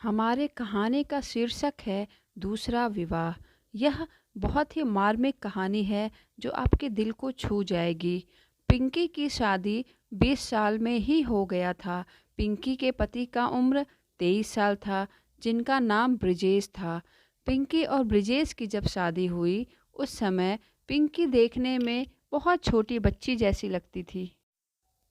हमारे कहानी का शीर्षक है दूसरा विवाह। यह बहुत ही मार्मिक कहानी है जो आपके दिल को छू जाएगी। पिंकी की शादी 20 साल में ही हो गया था। पिंकी के पति का उम्र 23 साल था, जिनका नाम ब्रिजेश था। पिंकी और ब्रिजेश की जब शादी हुई, उस समय पिंकी देखने में बहुत छोटी बच्ची जैसी लगती थी।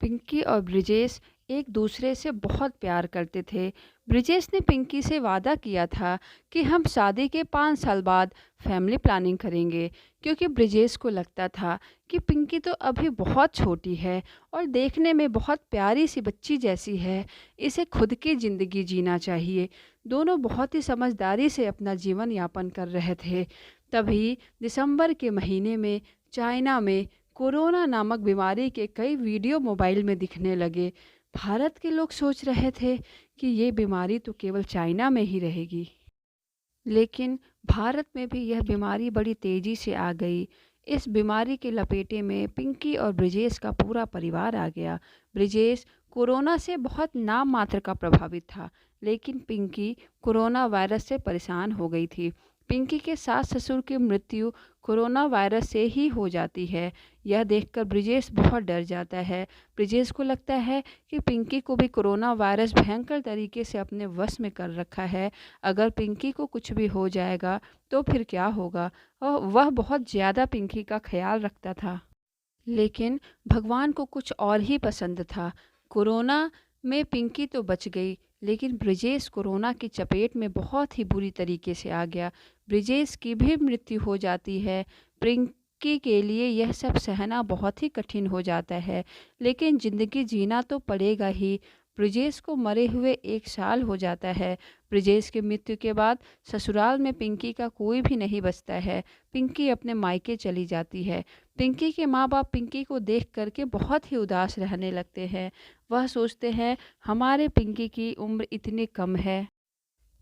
पिंकी और ब्रिजेश एक दूसरे से बहुत प्यार करते थे। ब्रिजेश ने पिंकी से वादा किया था कि हम शादी के 5 साल बाद फैमिली प्लानिंग करेंगे, क्योंकि ब्रिजेश को लगता था कि पिंकी तो अभी बहुत छोटी है और देखने में बहुत प्यारी सी बच्ची जैसी है, इसे खुद की ज़िंदगी जीना चाहिए। दोनों बहुत ही समझदारी से अपना जीवन यापन कर रहे थे। तभी दिसंबर के महीने में चाइना में कोरोना नामक बीमारी के कई वीडियो मोबाइल में दिखने लगे। भारत के लोग सोच रहे थे कि ये बीमारी तो केवल चाइना में ही रहेगी, लेकिन भारत में भी यह बीमारी बड़ी तेज़ी से आ गई। इस बीमारी के लपेटे में पिंकी और ब्रिजेश का पूरा परिवार आ गया। ब्रिजेश कोरोना से बहुत नाम मात्र का प्रभावित था, लेकिन पिंकी कोरोना वायरस से परेशान हो गई थी। पिंकी के सास ससुर की मृत्यु कोरोना वायरस से ही हो जाती है। यह देखकर ब्रिजेश बहुत डर जाता है। ब्रिजेश को लगता है कि पिंकी को भी कोरोना वायरस भयंकर तरीके से अपने वश में कर रखा है। अगर पिंकी को कुछ भी हो जाएगा तो फिर क्या होगा। और वह बहुत ज़्यादा पिंकी का ख्याल रखता था। लेकिन भगवान को कुछ और ही पसंद था। कोरोना में पिंकी तो बच गई, लेकिन ब्रिजेश कोरोना की चपेट में बहुत ही बुरी तरीके से आ गया। ब्रिजेश की भी मृत्यु हो जाती है। पिंकी के लिए यह सब सहना बहुत ही कठिन हो जाता है, लेकिन ज़िंदगी जीना तो पड़ेगा ही। ब्रिजेश को मरे हुए 1 साल हो जाता है। ब्रिजेश की मृत्यु के बाद ससुराल में पिंकी का कोई भी नहीं बचता है। पिंकी अपने मायके चली जाती है। पिंकी के माँ-बाप पिंकी को देख कर के बहुत ही उदास रहने लगते हैं। वह सोचते हैं, हमारे पिंकी की उम्र इतनी कम है,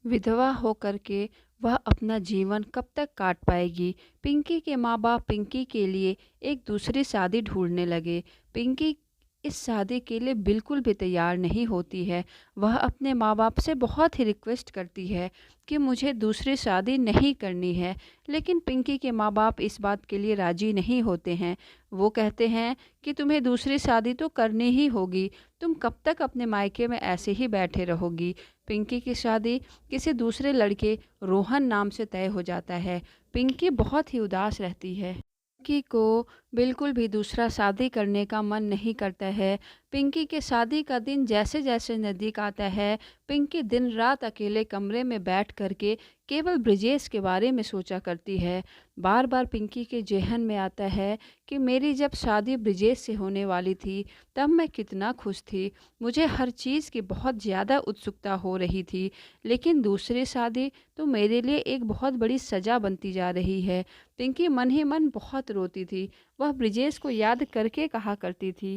विधवा होकर के वह अपना जीवन कब तक काट पाएगी। पिंकी के माँ-बाप पिंकी के लिए एक दूसरी शादी ढूँढने लगे। पिंकी इस शादी के लिए बिल्कुल भी तैयार नहीं होती है। वह अपने माँ-बाप से बहुत ही रिक्वेस्ट करती है कि मुझे दूसरी शादी नहीं करनी है, लेकिन पिंकी के माँ-बाप इस बात के लिए राज़ी नहीं होते हैं। वो कहते हैं कि तुम्हें दूसरी शादी तो करनी ही होगी, तुम कब तक अपने मायके में ऐसे ही बैठे रहोगी। पिंकी की शादी किसी दूसरे लड़के रोहन नाम से तय हो जाता है। पिंकी बहुत ही उदास रहती है। पिंकी को बिल्कुल भी दूसरा शादी करने का मन नहीं करता है। पिंकी के शादी का दिन जैसे-जैसे नज़दीक आता है, पिंकी दिन-रात अकेले कमरे में बैठ कर के केवल ब्रिजेश के बारे में सोचा करती है। बार-बार पिंकी के ज़हन में आता है कि मेरी जब शादी ब्रिजेश से होने वाली थी, तब मैं कितना खुश थी। मुझे हर चीज़ की बहुत ज़्यादा उत्सुकता हो रही थी, लेकिन दूसरी शादी तो मेरे लिए एक बहुत बड़ी सज़ा बनती जा रही है। पिंकी मन ही मन बहुत रोती थी। वह ब्रिजेश को याद करके कहा करती थी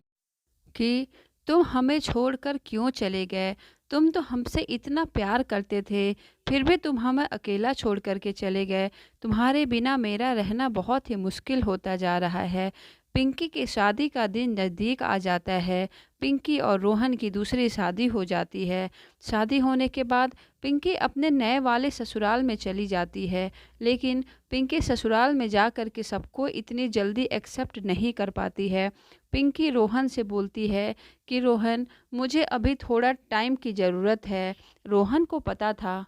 कि तुम हमें छोड़कर क्यों चले गए? तुम तो हमसे इतना प्यार करते थे, फिर भी तुम हमें अकेला छोड़ कर के चले गए। तुम्हारे बिना मेरा रहना बहुत ही मुश्किल होता जा रहा है। पिंकी की शादी का दिन नज़दीक आ जाता है। पिंकी और रोहन की दूसरी शादी हो जाती है। शादी होने के बाद पिंकी अपने नए वाले ससुराल में चली जाती है, लेकिन पिंकी ससुराल में जा कर के सबको इतनी जल्दी एक्सेप्ट नहीं कर पाती है। पिंकी रोहन से बोलती है कि रोहन, मुझे अभी थोड़ा टाइम की ज़रूरत है। रोहन को पता था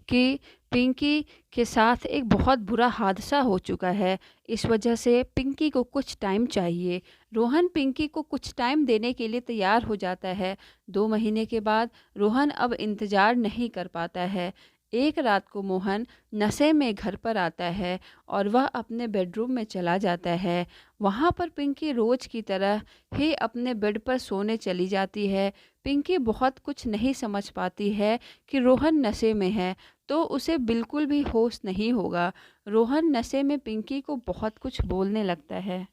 कि पिंकी के साथ एक बहुत बुरा हादसा हो चुका है। इस वजह से पिंकी को कुछ टाइम चाहिए। रोहन पिंकी को कुछ टाइम देने के लिए तैयार हो जाता है। 2 महीने के बाद रोहन अब इंतज़ार नहीं कर पाता है। एक रात को मोहन नशे में घर पर आता है और वह अपने बेडरूम में चला जाता है। वहाँ पर पिंकी रोज़ की तरह ही अपने बेड पर सोने चली जाती है। पिंकी बहुत कुछ नहीं समझ पाती है कि रोहन नशे में है, तो उसे बिल्कुल भी होश नहीं होगा। रोहन नशे में पिंकी को बहुत कुछ बोलने लगता है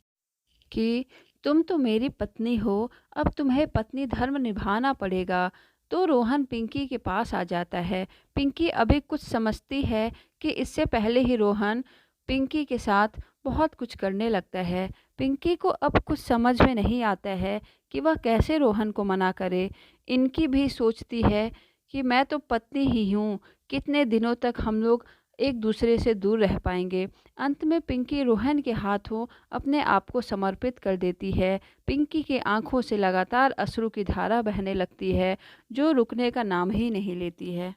कि तुम तो मेरी पत्नी हो, अब तुम्हें पत्नी धर्म निभाना पड़ेगा। तो रोहन पिंकी के पास आ जाता है। पिंकी अभी कुछ समझती है कि इससे पहले ही रोहन पिंकी के साथ बहुत कुछ करने लगता है। पिंकी को अब कुछ समझ में नहीं आता है कि वह कैसे रोहन को मना करे। इनकी भी सोचती है कि मैं तो पत्नी ही हूँ, कितने दिनों तक हम लोग एक दूसरे से दूर रह पाएंगे। अंत में पिंकी रोहन के हाथों अपने आप को समर्पित कर देती है। पिंकी की आंखों से लगातार अश्रु की धारा बहने लगती है, जो रुकने का नाम ही नहीं लेती है।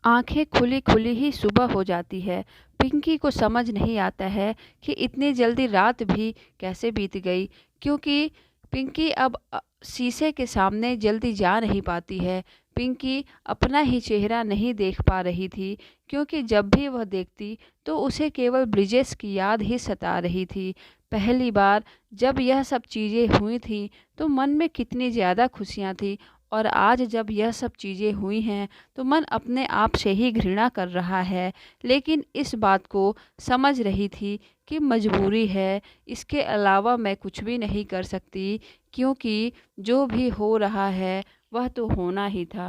आंखें खुली-खुली ही सुबह हो जाती है। पिंकी को समझ नहीं आता है कि इतनी जल्दी रात भी कैसे बीत गई, क्योंकि पिंकी अब शीशे के सामने जल्दी जा नहीं पाती है। पिंकी अपना ही चेहरा नहीं देख पा रही थी, क्योंकि जब भी वह देखती तो उसे केवल ब्रिजेश की याद ही सता रही थी। पहली बार जब यह सब चीज़ें हुई थीं, तो मन में कितनी ज़्यादा खुशियाँ थी, और आज जब यह सब चीज़ें हुई हैं तो मन अपने आप से ही घृणा कर रहा है। लेकिन इस बात को समझ रही थी कि मजबूरी है, इसके अलावा मैं कुछ भी नहीं कर सकती, क्योंकि जो भी हो रहा है वह तो होना ही था।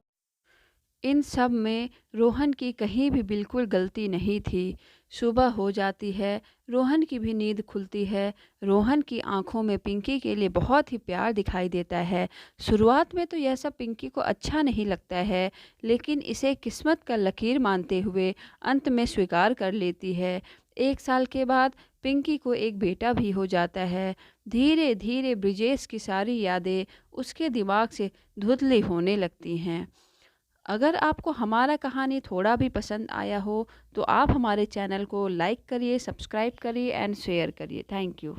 इन सब में रोहन की कहीं भी बिल्कुल गलती नहीं थी। सुबह हो जाती है, रोहन की भी नींद खुलती है। रोहन की आंखों में पिंकी के लिए बहुत ही प्यार दिखाई देता है। शुरुआत में तो यह सब पिंकी को अच्छा नहीं लगता है, लेकिन इसे किस्मत का लकीर मानते हुए अंत में स्वीकार कर लेती है। 1 साल के बाद पिंकी को एक बेटा भी हो जाता है। धीरे धीरे ब्रिजेश की सारी यादें उसके दिमाग से धुंधली होने लगती हैं। अगर आपको हमारा कहानी थोड़ा भी पसंद आया हो तो आप हमारे चैनल को लाइक करिए, सब्सक्राइब करिए एंड शेयर करिए। Thank you.